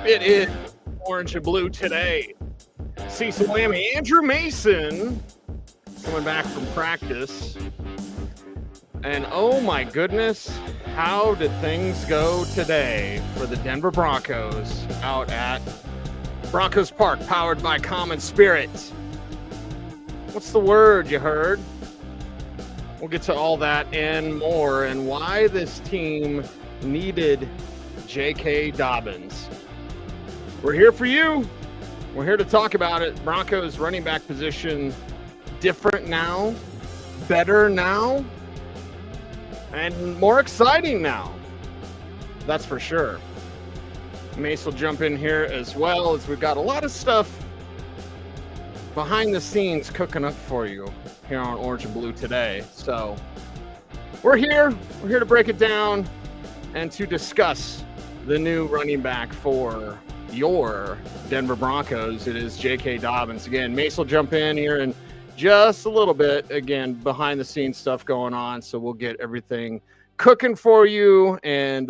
It is orange and blue today. Cecil Whammy, Andrew Mason coming back from practice. And oh my goodness, how did things go today for the Denver Broncos out at Broncos Park, powered by Common Spirit? What's the word you heard? We'll get to all that and more, and why this team needed JK Dobbins. We're here for you. We're here to talk about it. Broncos running back position different now, better now, and more exciting now. That's for sure. Mase will jump in here as well, as we've got a lot of stuff behind the scenes cooking up for you here on Orange and Blue today. So we're here. We're here to break it down and to discuss the new running back for your Denver Broncos. It is JK Dobbins. Again, Mase will jump in here in just a little bit. Again, behind the scenes stuff going on. So we'll get everything cooking for you and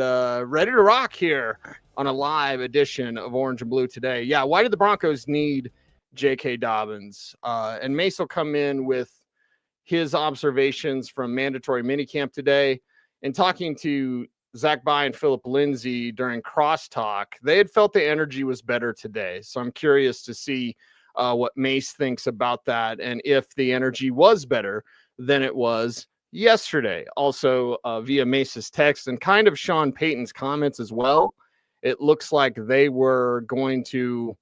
ready to rock here on a live edition of Orange and Blue today. Yeah, why did the Broncos need JK Dobbins? And Mase will come in with his observations from mandatory minicamp today. And talking to Zach Bye and Philip Lindsay during crosstalk, they had felt the energy was better today. So I'm curious to see what Mase thinks about that and if the energy was better than it was yesterday. Also via Mase's text and kind of Sean Payton's comments as well, it looks like they were going to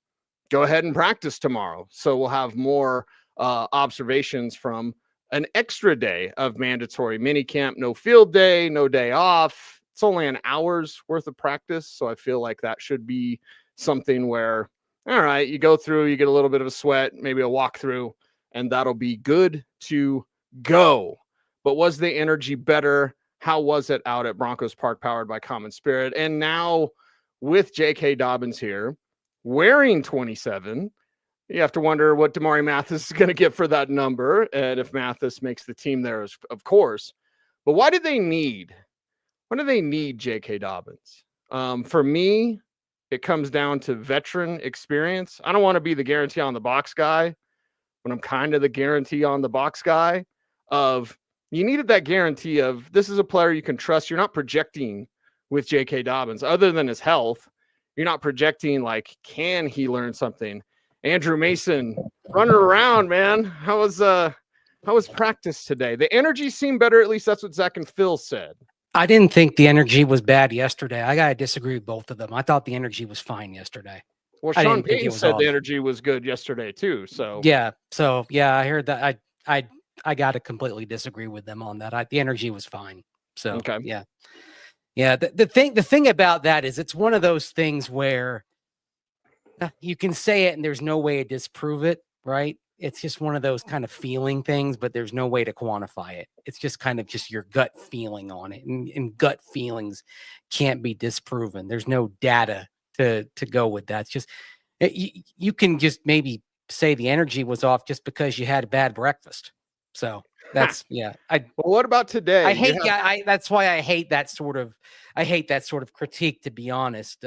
go ahead and practice tomorrow. So we'll have more observations from an extra day of mandatory minicamp. No field day, no day off. It's only an hour's worth of practice. So I feel like that should be something where, all right, you go through, you get a little bit of a sweat, maybe a walkthrough, and that'll be good to go. But was the energy better? How was it out at Broncos Park, powered by Common Spirit? And now with JK Dobbins here, wearing 27, you have to wonder what Damari Mathis is going to get for that number, and if Mathis makes the team there, of course. But why do they need JK Dobbins? For me, it comes down to veteran experience. I don't want to be the guarantee on the box guy, but I'm kind of the guarantee on the box guy of you needed that guarantee of this is a player you can trust. You're not projecting with JK Dobbins other than his health. You're not projecting like, can he learn something? Andrew Mason running around, man. How was practice today? The energy seemed better. At least that's what Zach and Phil said. I didn't think the energy was bad yesterday. I got to disagree with both of them. I thought the energy was fine yesterday. Well, Sean Payton said the energy was good yesterday too. So yeah. I heard that. I got to completely disagree with them on that. The energy was fine. So okay. Yeah. The thing about that is it's one of those things where you can say it and there's no way to disprove it, right? It's just one of those kind of feeling things, but there's no way to quantify it. It's just kind of just your gut feeling on it. And gut feelings can't be disproven. There's no data to go with that. It's just, you can just maybe say the energy was off just because you had a bad breakfast. So that's, yeah. Well, what about today? I hate, that's why I hate that sort of critique, to be honest,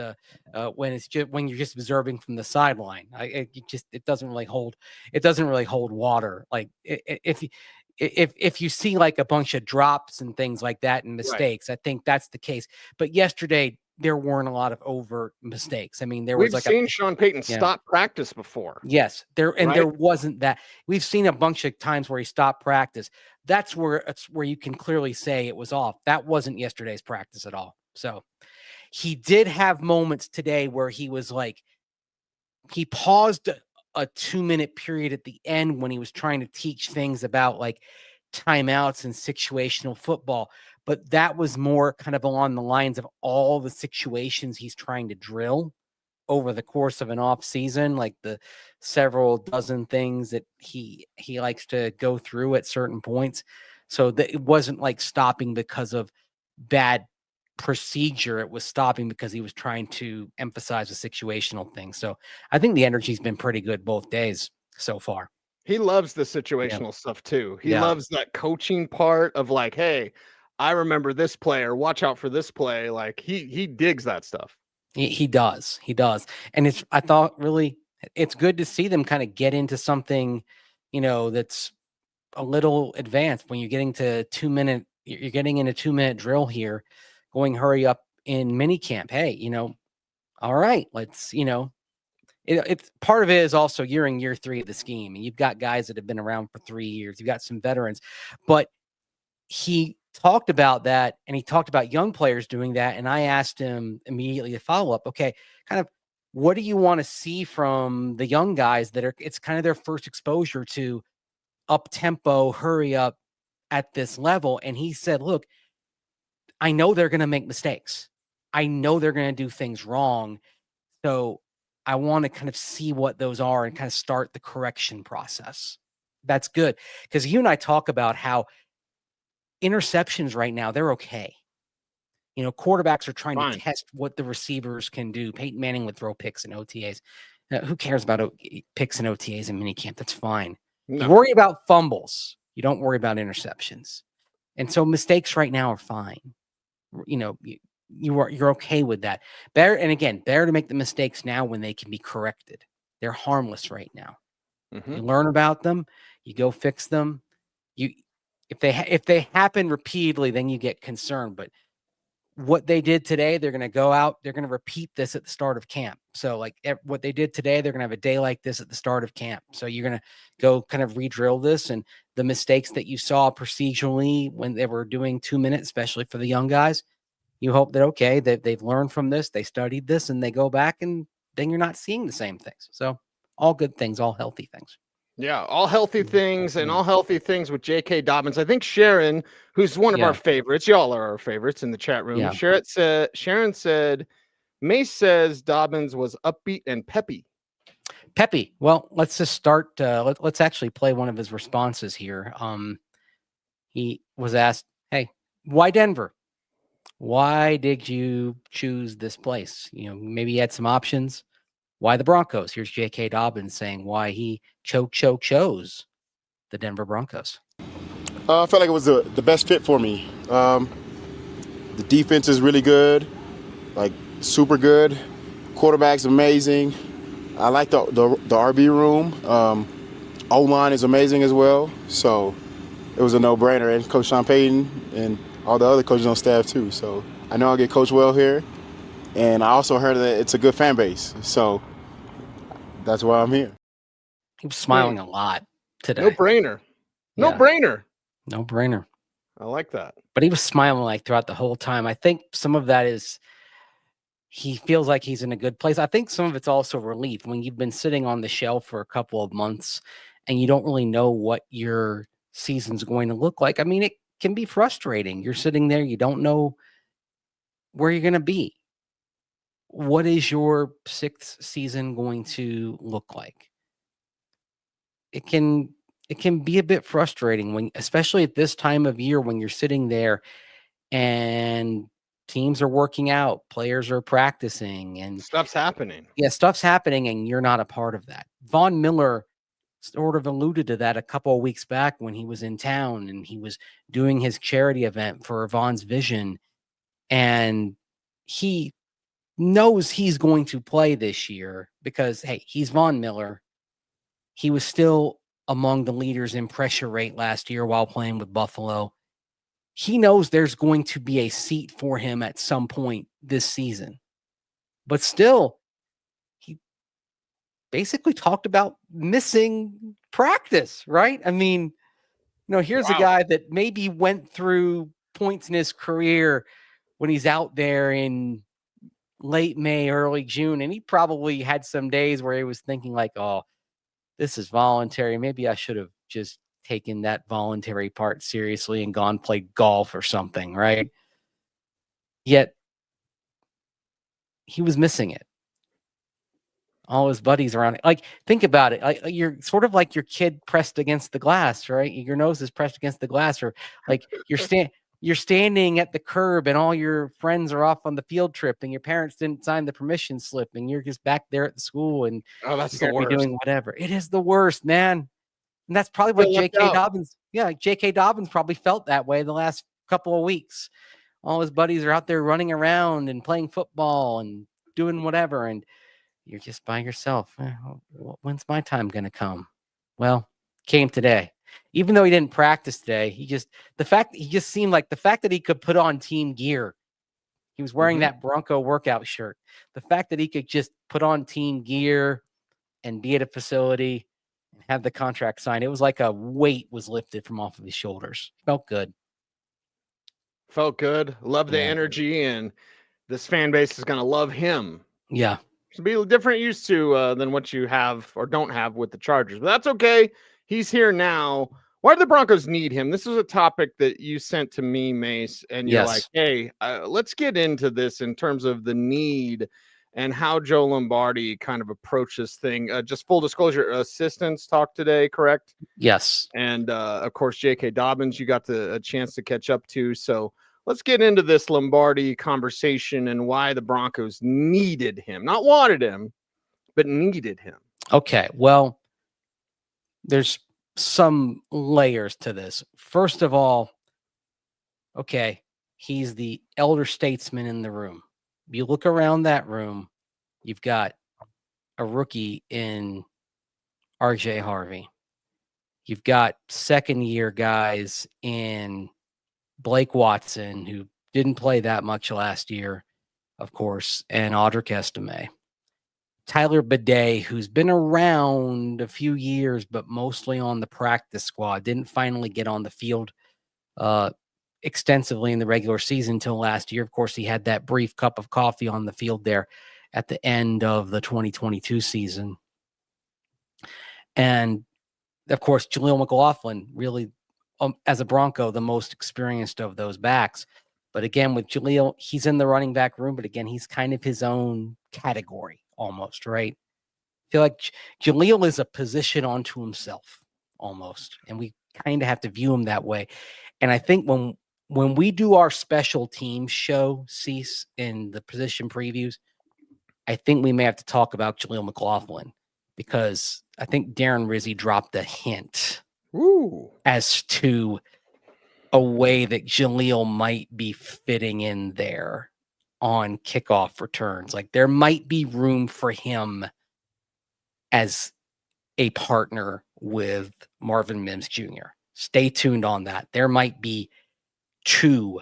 when you're just observing from the sideline. It doesn't really hold water. Like if you see like a bunch of drops and things like that and mistakes, right. I think that's the case. But yesterday there weren't a lot of overt mistakes. I mean, we've seen Sean Payton stop practice before. Yes, there wasn't that. We've seen a bunch of times where he stopped practice. That's where you can clearly say it was off. That wasn't yesterday's practice at all. So he did have moments today where he was like, he paused a 2-minute period at the end when he was trying to teach things about like timeouts and situational football. But that was more kind of along the lines of all the situations he's trying to drill over the course of an off season, like the several dozen things that he likes to go through at certain points. So that it wasn't like stopping because of bad procedure. It was stopping because he was trying to emphasize a situational thing. So I think the energy's been pretty good both days so far. He loves the situational stuff too. He loves that coaching part of like, hey, I remember this player, watch out for this play. Like he digs that stuff. He does. He does. And I thought really it's good to see them kind of get into something, that's a little advanced when you're getting to 2-minute, you're getting in a 2-minute drill here, going hurry up in minicamp. Hey, all right, let's, it's part of it is also you're in year 3 of the scheme and you've got guys that have been around for 3 years. You've got some veterans, but he talked about that and he talked about young players doing that. And I asked him immediately to follow up. Okay, kind of what do you want to see from the young guys it's kind of their first exposure to up tempo, hurry up at this level. And he said, look, I know they're going to make mistakes. I know they're going to do things wrong. So I want to kind of see what those are and kind of start the correction process. That's good. Because you and I talk about how interceptions right now, they're okay. Quarterbacks are trying to test what the receivers can do. Peyton Manning would throw picks in OTAs. Who cares about picks and OTAs in minicamp? That's fine. No. You worry about fumbles. You don't worry about interceptions. And so mistakes right now are fine. You're okay with that. Better to make the mistakes now when they can be corrected. They're harmless right now. Mm-hmm. You learn about them, you go fix them. If they happen repeatedly, then you get concerned. But what they did today, they're going to go out, they're going to repeat this at the start of camp. So like what they did today, they're going to have a day like this at the start of camp. So you're going to go kind of re-drill this, and the mistakes that you saw procedurally when they were doing 2 minutes, especially for the young guys, you hope that, okay, they've learned from this, they studied this, and they go back and then you're not seeing the same things. So all good things, all healthy things. Yeah, all healthy things and all healthy things with JK Dobbins. I think Sharon, who's one of our favorites, y'all are our favorites in the chat room. Yeah. Sharon said, Mase says Dobbins was upbeat and peppy. Peppy. Well, let's just start. Let's actually play one of his responses here. He was asked, hey, why Denver? Why did you choose this place? Maybe he had some options. Why the Broncos? Here's JK Dobbins saying why he chose the Denver Broncos. I felt like it was the best fit for me. The defense is really good, like super good. Quarterback's amazing. I like the RB room. O-line is amazing as well. So it was a no-brainer. And Coach Sean Payton and all the other coaches on staff too. So I know I'll get coached well here. And I also heard that it's a good fan base. So that's why I'm here. He was smiling a lot today. No brainer. No brainer. I like that. But he was smiling like throughout the whole time. I think some of that is he feels like he's in a good place. I think some of it's also relief when you've been sitting on the shelf for a couple of months and you don't really know what your season's going to look like. I mean, it can be frustrating. You're sitting there, you don't know where you're going to be. What is your 6th season going to look like? It can be a bit frustrating especially at this time of year when you're sitting there and teams are working out, players are practicing, and stuff's happening. Yeah, stuff's happening, and you're not a part of that. Von Miller sort of alluded to that a couple of weeks back when he was in town and he was doing his charity event for Von's Vision, and he knows he's going to play this year because, hey, he's Von Miller. He was still among the leaders in pressure rate last year while playing with Buffalo. He knows there's going to be a seat for him at some point this season. But still, he basically talked about missing practice, right? I mean, here's a guy that maybe went through points in his career when he's out there in late May, early June, and he probably had some days where he was thinking like, oh, this is voluntary. Maybe I should have just taken that voluntary part seriously and gone play golf or something, right? Yet he was missing it. All his buddies around it. Like, think about it. Like, you're sort of like your kid pressed against the glass, right? Your nose is pressed against the glass, or like you're standing at the curb and all your friends are off on the field trip and your parents didn't sign the permission slip and you're just back there at the school and that's the worst. Doing whatever. It is the worst, man. And that's probably what JK Dobbins, JK Dobbins probably felt that way the last couple of weeks. All his buddies are out there running around and playing football and doing whatever, and you're just by yourself. When's my time going to come? Well, came today. Even though he didn't practice today, he just seemed like the fact that he could put on team gear. He was wearing that Bronco workout shirt. The fact that he could just put on team gear and be at a facility and have the contract signed, it was like a weight was lifted from off of his shoulders. Felt good. Felt good. Love the energy, and this fan base is going to love him. Yeah. It's be a different used to than what you have or don't have with the Chargers, but that's okay. He's here now. Why do the Broncos need him? This is a topic that you sent to me, Mase, and you're like, hey, let's get into this in terms of the need and how Joe Lombardi kind of approaches thing. Just full disclosure, assistants talked today, correct? Yes. And of course, JK Dobbins, you got a chance to catch up to. So let's get into this Lombardi conversation and why the Broncos needed him. Not wanted him, but needed him. Okay, well, there's some layers to this. First of all, okay, he's the elder statesman in the room. You look around that room, you've got a rookie in RJ Harvey. You've got second-year guys in Blake Watson, who didn't play that much last year, of course, and Audric Estime. Tyler Bidet, who's been around a few years, but mostly on the practice squad, didn't finally get on the field extensively in the regular season until last year. Of course, he had that brief cup of coffee on the field there at the end of the 2022 season. And, of course, Jaleel McLaughlin, really, as a Bronco, the most experienced of those backs. But again, with Jaleel, he's in the running back room, but again, he's kind of his own category almost, right? I feel like Jaleel is a position onto himself almost, and we kind of have to view him that way. And I think when we do our special teams show, Cease, in the position previews, I think we may have to talk about Jaleel McLaughlin, because I think Darren Rizzi dropped a hint as to a way that Jaleel might be fitting in there on kickoff returns. Like, there might be room for him as a partner with Marvin Mims Jr. Stay tuned on that. There might be two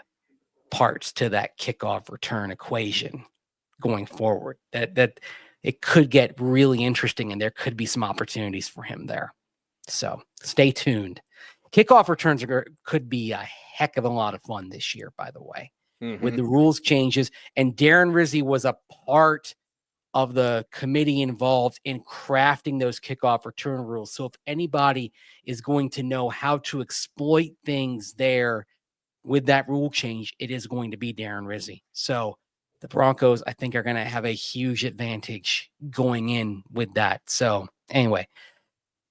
parts to that kickoff return equation going forward. That it could get really interesting, and there could be some opportunities for him there. So stay tuned. Kickoff returns could be a heck of a lot of fun this year, by the way, with the rules changes. And Darren Rizzi was a part of the committee involved in crafting those kickoff return rules. So if anybody is going to know how to exploit things there with that rule change, it is going to be Darren Rizzi. So the Broncos, I think, are going to have a huge advantage going in with that. So anyway,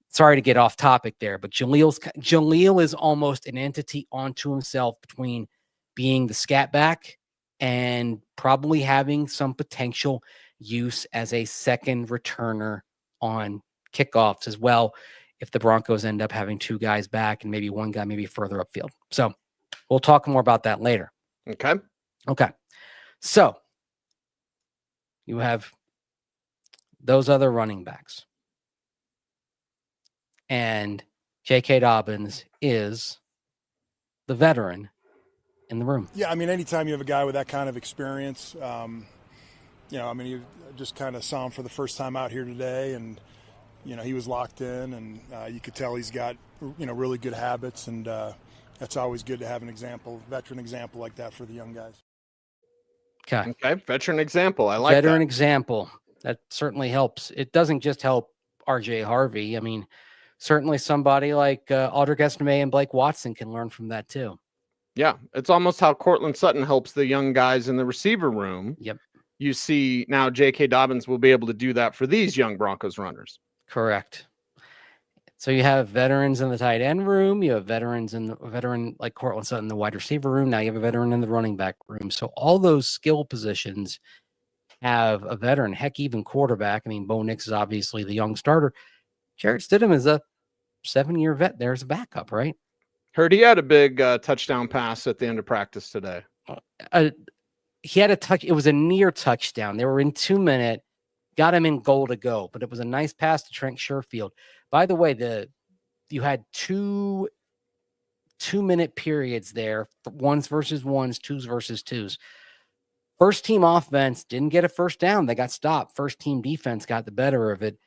sorry to get off topic there, but Jaleel is almost an entity onto himself between being the scat back and probably having some potential use as a second returner on kickoffs as well, if the Broncos end up having two guys back and maybe one guy maybe further upfield. So we'll talk more about that later. Okay. So you have those other running backs. And JK Dobbins is the veteran in the room. Yeah, I mean, anytime you have a guy with that kind of experience, you just kind of saw him for the first time out here today, and, he was locked in, and you could tell he's got, really good habits, and that's always good to have veteran example like that for the young guys. Okay. Veteran example. I like veteran that. example. That certainly helps. It doesn't just help RJ Harvey. I mean, certainly somebody like Audric Estime and Blake Watson can learn from that too. Yeah, it's almost how Cortland Sutton helps the young guys in the receiver room. Yep. You see now J.K. Dobbins will be able to do that for these young Broncos runners. Correct. So you have veterans in the tight end room. You have veteran like Cortland Sutton in the wide receiver room. Now you have a veteran in the running back room. So all those skill positions have a veteran. Heck, even quarterback. I mean, Bo Nix is obviously the young starter. Jarrett Stidham is a 7-year vet there as a backup, right? Heard he had a big touchdown pass at the end of practice today. he had a touch. It was a near touchdown. They were in 2 minute, got him in goal to go, but it was a nice pass to Trent Sherfield. By the way, you had 2 2-minute periods there, ones versus ones, twos versus twos. First team offense didn't get a first down. They got stopped. First team defense got the better of it.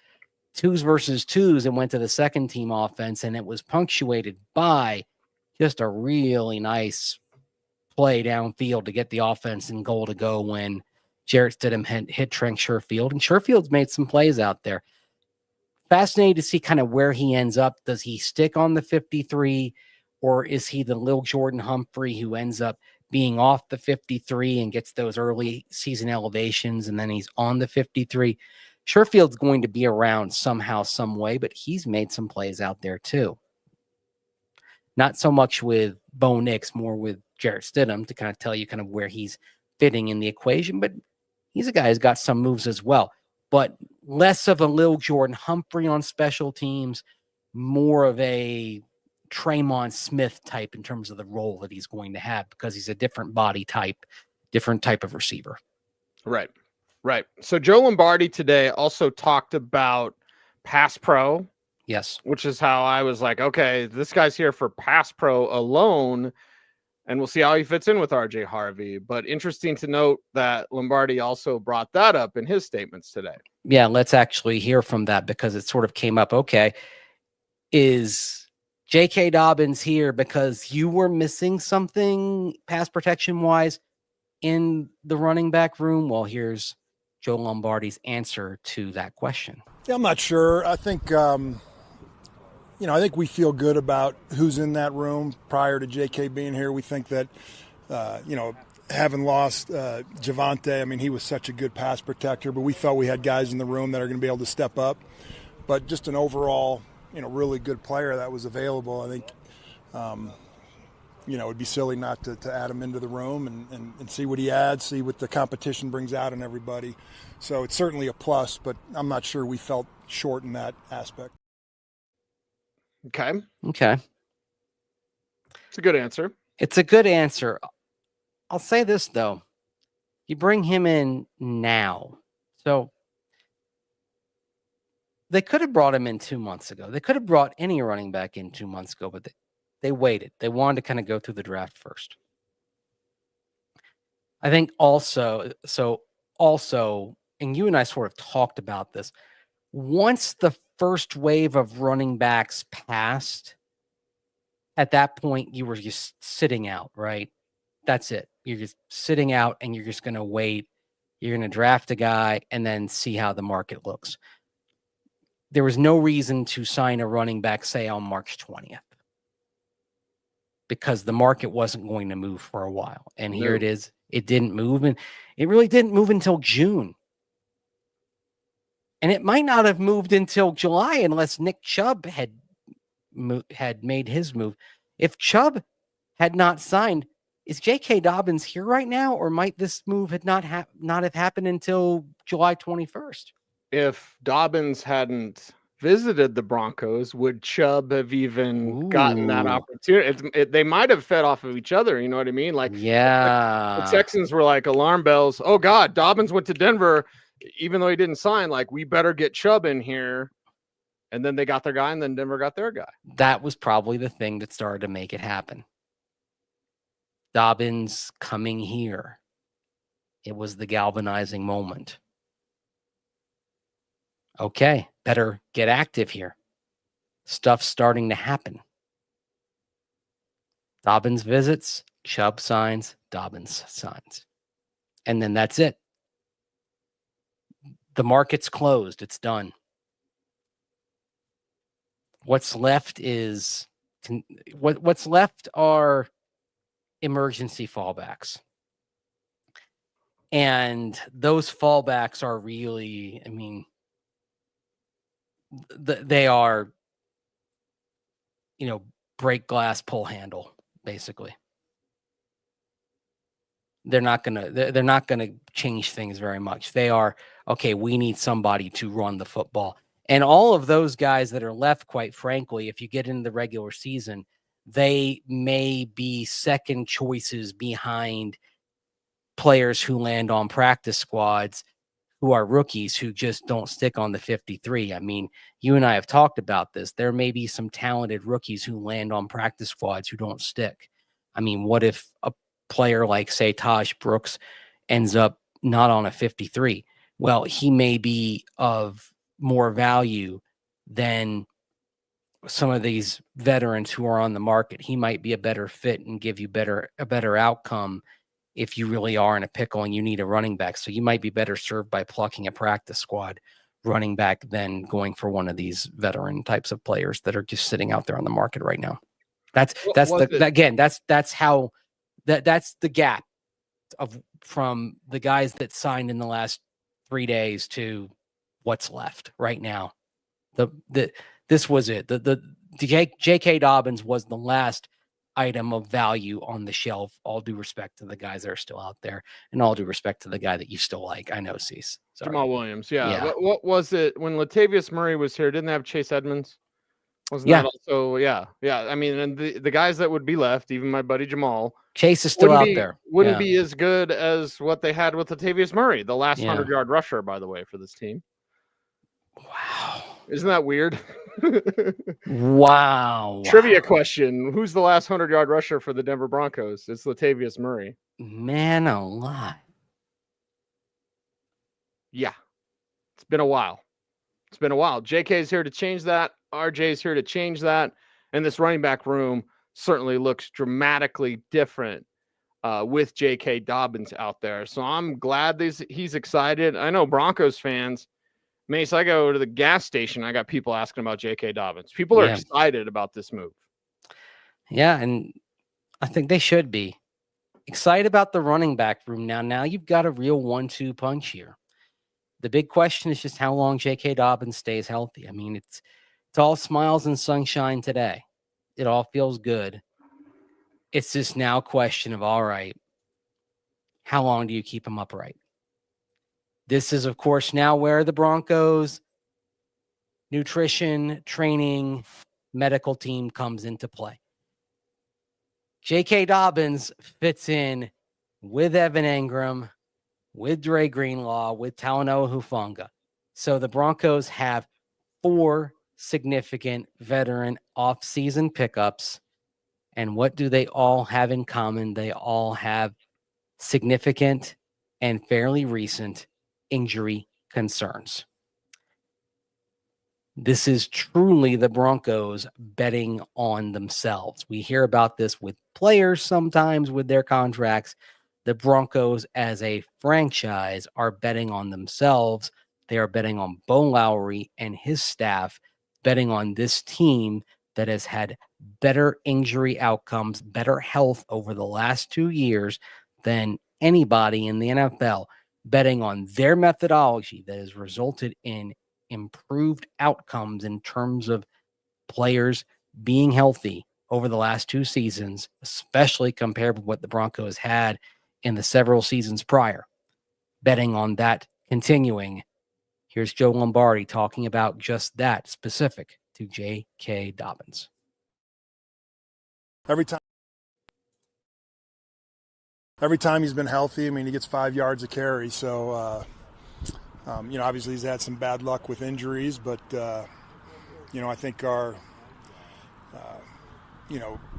Twos versus twos and went to the second team offense, and it was punctuated by just a really nice play downfield to get the offense in goal to go when Jarrett Stidham hit Trent Sherfield, and Sherfield's made some plays out there. Fascinated to see kind of where he ends up. Does he stick on the 53, or is he the Lil Jordan Humphrey who ends up being off the 53 and gets those early season elevations, and then he's on the 53? Sherfield's going to be around somehow, some way, but he's made some plays out there too. Not so much with Bo Nix, more with Jarrett Stidham to kind of tell you kind of where he's fitting in the equation, but he's a guy who's got some moves as well. But less of a Lil Jordan Humphrey on special teams, more of a Traymon Smith type in terms of the role that he's going to have, because he's a different body type, different type of receiver. Right. So Joe Lombardi today also talked about pass pro. Yes. Which is how I was like, okay, this guy's here for pass pro alone, and we'll see how he fits in with RJ Harvey. But interesting to note that Lombardi also brought that up in his statements today. Yeah, let's actually hear from that, because it sort of came up. Okay, is JK Dobbins here because you were missing something pass protection wise in the running back room? Well, here's Joe Lombardi's answer to that question. Yeah, I'm not sure. I think I think we feel good about who's in that room prior to JK being here. We think that, having lost Javonte, I mean, he was such a good pass protector, but we felt we had guys in the room that are going to be able to step up. But just an overall, really good player that was available. I think, it'd be silly not to add him into the room and see what he adds, see what the competition brings out in everybody. So it's certainly a plus, but I'm not sure we felt short in that aspect. Okay. It's a good answer. It's a good answer. I'll say this, though. You bring him in now. So they could have brought him in 2 months ago. They could have brought any running back in 2 months ago, but they waited. They wanted to kind of go through the draft first. I think also, and you and I sort of talked about this, once the first wave of running backs passed, at that point, you were just sitting out, right? That's it. You're just sitting out, and you're just going to wait. You're going to draft a guy and then see how the market looks. There was no reason to sign a running back, say, on March 20th, because the market wasn't going to move for a while. And here it is. It didn't move, and it really didn't move until June. And it might not have moved until July unless Nick Chubb had made his move. If Chubb had not signed, is JK Dobbins here right now, or might this move not have happened until July 21st? If Dobbins hadn't visited the Broncos, would Chubb have even gotten that opportunity? They might have fed off of each other. You know what I mean? Like, yeah, the Texans were like alarm bells. Oh God, Dobbins went to Denver, even though he didn't sign. Like, we better get Chubb in here. And then they got their guy, and then Denver got their guy. That was probably the thing that started to make it happen. Dobbins coming here. It was the galvanizing moment. Okay, better get active here. Stuff's starting to happen. Dobbins visits, Chubb signs, Dobbins signs. And then that's it. The market's closed. It's done. What's left is what's left are emergency fallbacks. And those fallbacks are really, I mean, they are, break glass, pull handle, basically. They're not gonna change things very much. They are, okay, we need somebody to run the football. And all of those guys that are left, quite frankly, if you get into the regular season, they may be second choices behind players who land on practice squads who are rookies who just don't stick on the 53. I mean, you and I have talked about this. There may be some talented rookies who land on practice squads who don't stick. I mean, what if a player like, say, Taj Brooks ends up not on a 53? Well, he may be of more value than some of these veterans who are on the market. He might be a better fit and give you a better outcome if you really are in a pickle and you need a running back. So you might be better served by plucking a practice squad running back than going for one of these veteran types of players that are just sitting out there on the market right now. That's the gap from the guys that signed in the last 3 days to what's left right now. This was it. The JK Dobbins was the last item of value on the shelf. All due respect to the guys that are still out there, and all due respect to the guy that you still like. I know, Cease. Jamal Williams. Yeah. What was it when Latavius Murray was here? Didn't they have Chase Edmonds? Wasn't that also? Yeah. I mean, and the guys that would be left, even my buddy Jamal, Chase is still out there. Wouldn't be as good as what they had with Latavius Murray, the last 100-yard rusher, by the way, for this team. Wow. Isn't that weird? Wow. Trivia question. Who's the last 100-yard rusher for the Denver Broncos? It's Latavius Murray. Man alive. Yeah. It's been a while. JK's here to change that. RJ's here to change that. And this running back room certainly looks dramatically different with JK Dobbins out there. So I'm glad he's excited. I know Broncos fans, Mase, I go to the gas station. I got people asking about JK Dobbins. People are excited about this move. Yeah, and I think they should be excited about the running back room now. Now you've got a real 1-2 punch here. The big question is just how long JK Dobbins stays healthy. I mean, it's all smiles and sunshine today. It all feels good. It's just now a question of, all right, how long do you keep him upright? This is, of course, now where the Broncos nutrition, training, medical team comes into play. J.K. Dobbins fits in with Evan Engram, with Dre Greenlaw, with Talanoa Hufanga. So the Broncos have 4 significant veteran off-season pickups. And what do they all have in common? They all have significant and fairly recent injury concerns. This is truly the Broncos betting on themselves. We hear about this with players sometimes with their contracts. The Broncos as a franchise are betting on themselves. They are betting on Bo Lowry and his staff, betting on this team that has had better injury outcomes, better health over the last 2 years than anybody in the NFL, betting on their methodology that has resulted in improved outcomes in terms of players being healthy over the last 2 seasons, especially compared with what the Broncos had in the several seasons prior. Betting on that continuing. Here's Joe Lombardi talking about just that specific to J.K. Dobbins. Every time he's been healthy, I mean, he gets 5 yards a carry. So, obviously he's had some bad luck with injuries, but, I think our,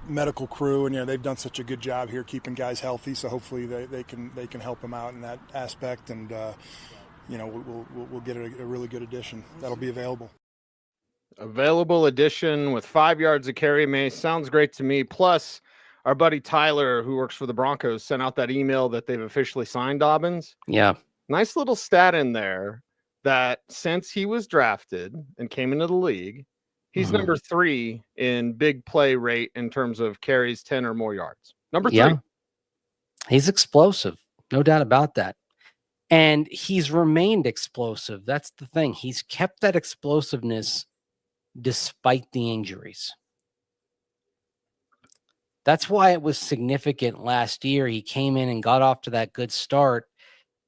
medical crew and, they've done such a good job here keeping guys healthy. So hopefully they can help him out in that aspect. And, we'll get a really good addition that'll be available. Available addition with 5 yards a carry, May. Sounds great to me. Plus, our buddy Tyler, who works for the Broncos, sent out that email that they've officially signed Dobbins. Yeah. Nice little stat in there that since he was drafted and came into the league, he's number 3 in big play rate in terms of carries 10 or more yards. Number 3. Yeah. He's explosive. No doubt about that. And he's remained explosive. That's the thing. He's kept that explosiveness despite the injuries. That's why it was significant last year. He came in and got off to that good start.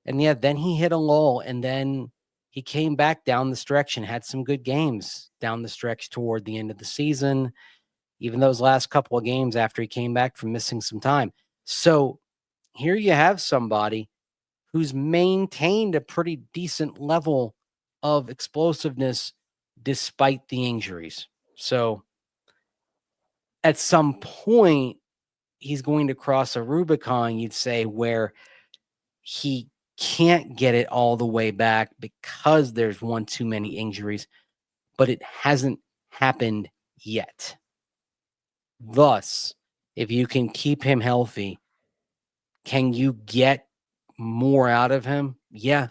And then he hit a lull, and then he came back down the stretch and had some good games down the stretch toward the end of the season, even those last couple of games after he came back from missing some time. So here you have somebody who's maintained a pretty decent level of explosiveness despite the injuries. So at some point, he's going to cross a Rubicon, you'd say, where he can't get it all the way back because there's one too many injuries, but it hasn't happened yet. Thus, if you can keep him healthy, can you get more out of him? Yeah,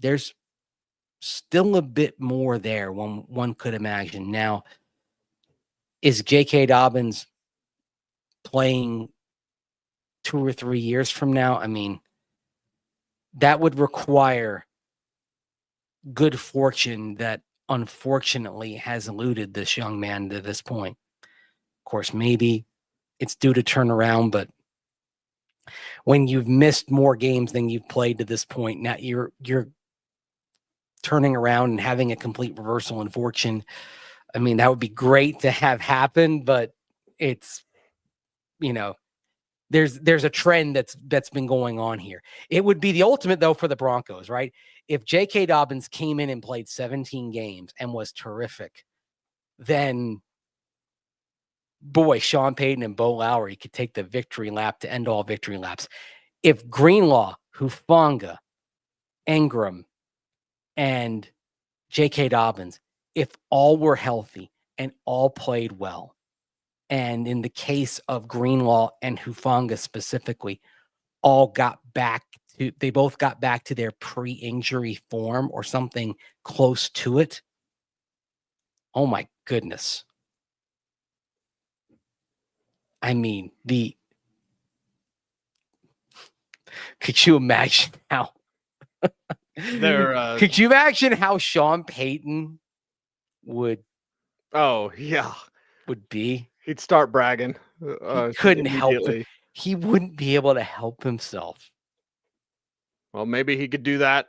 there's still a bit more there one could imagine. Now, is JK Dobbins playing 2 or 3 years from now? I mean, that would require good fortune that unfortunately has eluded this young man to this point. Of course, maybe it's due to turn around, but when you've missed more games than you've played to this point, now you're turning around and having a complete reversal in fortune. I mean, that would be great to have happen, but it's, there's a trend that's been going on here. It would be the ultimate, though, for the Broncos, right? If J.K. Dobbins came in and played 17 games and was terrific, then, boy, Sean Payton and Bo Lowry could take the victory lap to end all victory laps. If Greenlaw, Hufanga, Ingram, and J.K. Dobbins, if all were healthy and all played well, and in the case of Greenlaw and Hufanga specifically, they both got back to their pre-injury form or something close to it. Oh my goodness. I mean, could you imagine how could you imagine how Sean Payton would be? He'd start bragging. He couldn't help it. He wouldn't be able to help himself. Well, maybe he could do that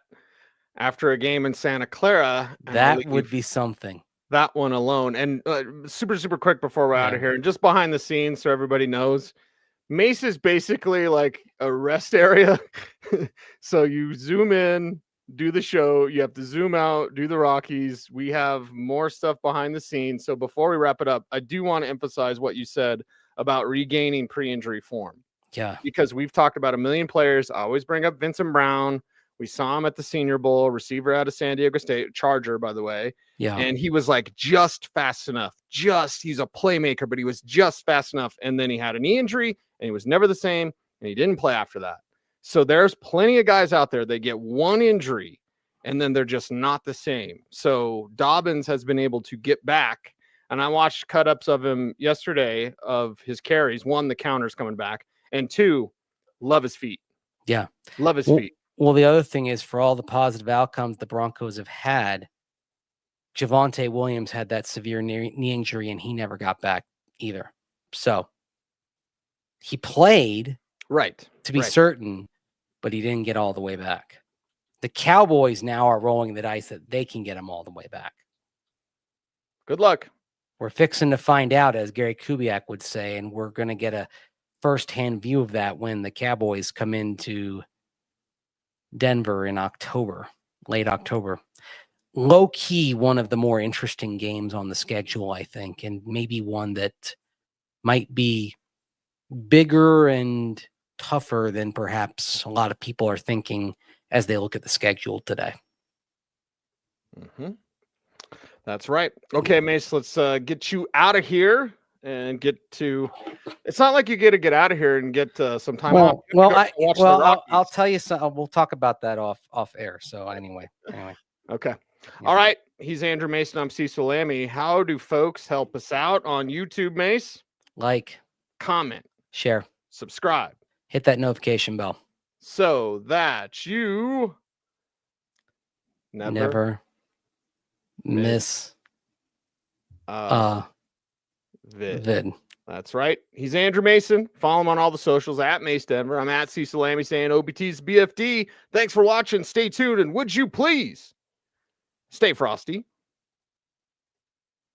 after a game in Santa Clara. That would be something. That one alone. And super, super quick before we're out of here, and just behind the scenes so everybody knows, Mase is basically like a rest area. So you zoom in, do the show, you have to zoom out, do the Rockies. We have more stuff behind the scenes. So before we wrap it up, I do want to emphasize what you said about regaining pre-injury form. Yeah. Because we've talked about a million players. I always bring up Vincent Brown. We saw him at the Senior Bowl, receiver out of San Diego State, Charger, by the way. Yeah. And he was like just fast enough. He's a playmaker, but he was just fast enough. And then he had a knee injury and he was never the same. And he didn't play after that. So there's plenty of guys out there that get one injury and then they're just not the same. So Dobbins has been able to get back. And I watched cut-ups of him yesterday of his carries. One, the counters coming back. And two, love his feet. Yeah. Love his feet. Well, the other thing is, for all the positive outcomes the Broncos have had, Javonte Williams had that severe knee injury and he never got back either. So he played to be certain, but he didn't get all the way back. The Cowboys now are rolling the dice that they can get him all the way back. Good luck. We're fixing to find out, as Gary Kubiak would say, and we're going to get a firsthand view of that when the Cowboys come into Denver in October, late October. Low key, one of the more interesting games on the schedule, I think, and maybe one that might be bigger and tougher than perhaps a lot of people are thinking as they look at the schedule today. Mm-hmm. That's right. Okay, Mase, let's get you out of here and get to. It's not like you get to get out of here and get some time off. I'll tell you something. We'll talk about that off air. So anyway. Okay. Yeah. All right. He's Andrew Mason. I'm Cecil Lammy. How do folks help us out on YouTube, Mase? Like, comment, share, subscribe, hit that notification bell so that you never miss vid. That's right. He's Andrew Mason. Follow him on all the socials at Mase Denver. I'm at Cecil Lammy saying OBT's BFD. Thanks for watching. Stay tuned. And would you please stay frosty,